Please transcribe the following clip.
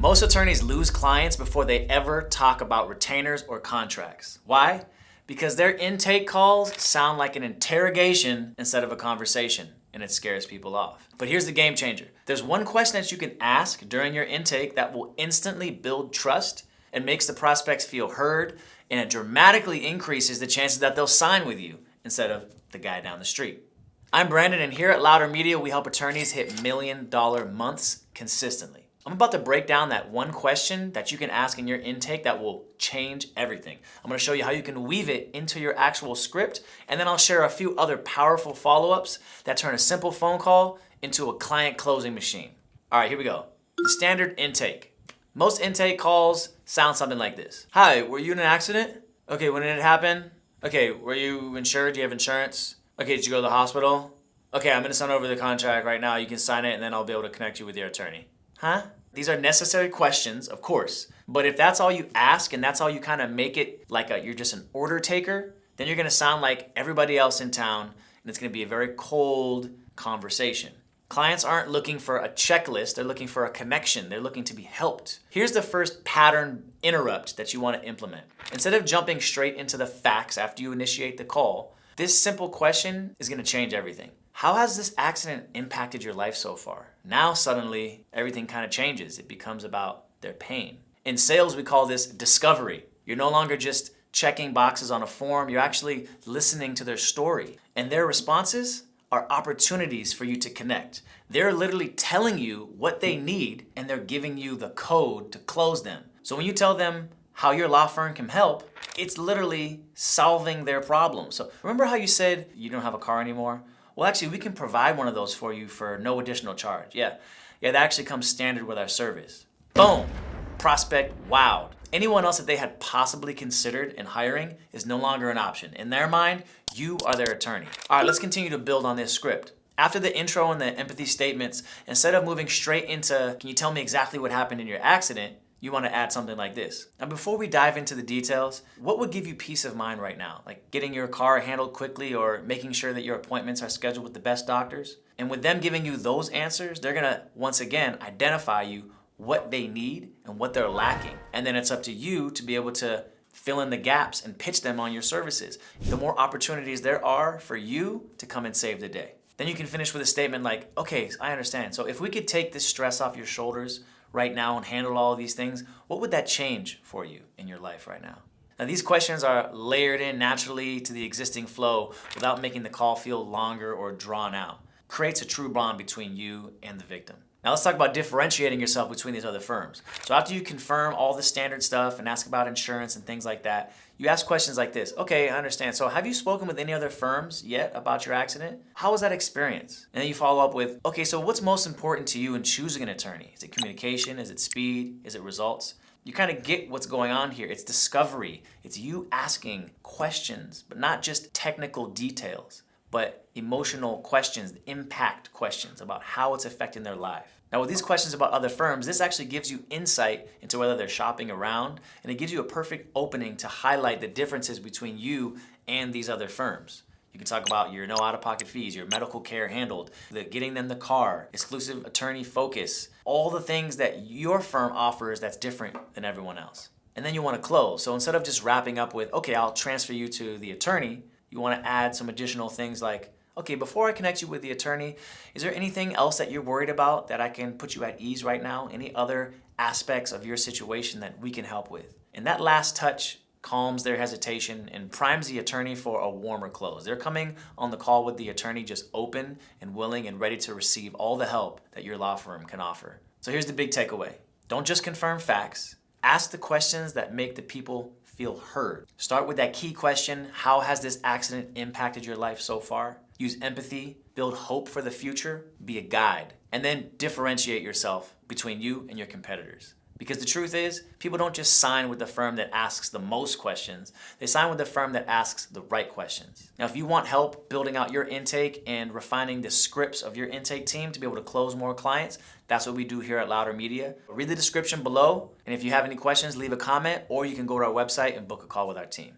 Most attorneys lose clients before they ever talk about retainers or contracts. Why? Because their intake calls sound like an interrogation instead of a conversation, and it scares people off. But here's the game changer. There's one question that you can ask during your intake that will instantly build trust and makes the prospects feel heard, and it dramatically increases the chances that they'll sign with you instead of the guy down the street. I'm Brandon, and here at Loudr Media, we help attorneys hit $1 million months consistently. I'm about to break down that one question that you can ask in your intake that will change everything. I'm going to show you how you can weave it into your actual script, and then I'll share a few other powerful follow-ups that turn a simple phone call into a client closing machine. All right, here we go. The standard intake. Most intake calls sound something like this. Hi, were you in an accident? Okay, when did it happen? Okay, were you insured? Do you have insurance? Okay, did you go to the hospital? Okay, I'm going to send over the contract right now. You can sign it, and then I'll be able to connect you with your attorney. Huh? These are necessary questions, of course. But if that's all you ask and that's all you kind of make it like you're just an order taker, then you're going to sound like everybody else in town, and it's going to be a very cold conversation. Clients aren't looking for a checklist. They're looking for a connection. They're looking to be helped. Here's the first pattern interrupt that you want to implement. Instead of jumping straight into the facts after you initiate the call, this simple question is going to change everything. How has this accident impacted your life so far? Now suddenly everything kind of changes. It becomes about their pain. In sales, we call this discovery. You're no longer just checking boxes on a form. You're actually listening to their story. And their responses are opportunities for you to connect. They're literally telling you what they need, and they're giving you the code to close them. So when you tell them how your law firm can help, it's literally solving their problem. So remember how you said you don't have a car anymore? Well, actually, we can provide one of those for you for no additional charge. Yeah, that actually comes standard with our service. Boom, prospect wowed. Anyone else that they had possibly considered in hiring is no longer an option. In their mind, you are their attorney. All right, let's continue to build on this script. After the intro and the empathy statements, instead of moving straight into, can you tell me exactly what happened in your accident? You want to add something like this. Now, before we dive into the details, what would give you peace of mind right now? Like getting your car handled quickly or making sure that your appointments are scheduled with the best doctors? And with them giving you those answers, they're going to, once again, identify you what they need and what they're lacking. And then it's up to you to be able to fill in the gaps and pitch them on your services. The more opportunities there are for you to come and save the day. Then you can finish with a statement like, okay, I understand. So if we could take this stress off your shoulders right now and handle all of these things, what would that change for you in your life right now? Now, these questions are layered in naturally to the existing flow without making the call feel longer or drawn out. Creates a true bond between you and the victim. Now let's talk about differentiating yourself between these other firms. So after you confirm all the standard stuff and ask about insurance and things like that, you ask questions like this. Okay, I understand. So have you spoken with any other firms yet about your accident? How was that experience? And then you follow up with, okay, so what's most important to you in choosing an attorney? Is it communication? Is it speed? Is it results? You kind of get what's going on here. It's discovery. It's you asking questions, but not just technical details, but emotional questions, impact questions about how it's affecting their life. Now with these questions about other firms, this actually gives you insight into whether they're shopping around, and it gives you a perfect opening to highlight the differences between you and these other firms. You can talk about your no out-of-pocket fees, your medical care handled, getting them the car, exclusive attorney focus, all the things that your firm offers that's different than everyone else. And then you want to close. So instead of just wrapping up with, okay, I'll transfer you to the attorney, you want to add some additional things like, okay, before I connect you with the attorney, is there anything else that you're worried about that I can put you at ease right now? Any other aspects of your situation that we can help with? And that last touch calms their hesitation and primes the attorney for a warmer close. They're coming on the call with the attorney just open and willing and ready to receive all the help that your law firm can offer. So here's the big takeaway. Don't just confirm facts. Ask the questions that make the people feel heard. Start with that key question, how has this accident impacted your life so far? Use empathy, build hope for the future, be a guide, and then differentiate yourself between you and your competitors. Because the truth is, people don't just sign with the firm that asks the most questions, they sign with the firm that asks the right questions. Now, if you want help building out your intake and refining the scripts of your intake team to be able to close more clients, that's what we do here at Loudr Media. Read the description below, and if you have any questions, leave a comment, or you can go to our website and book a call with our team.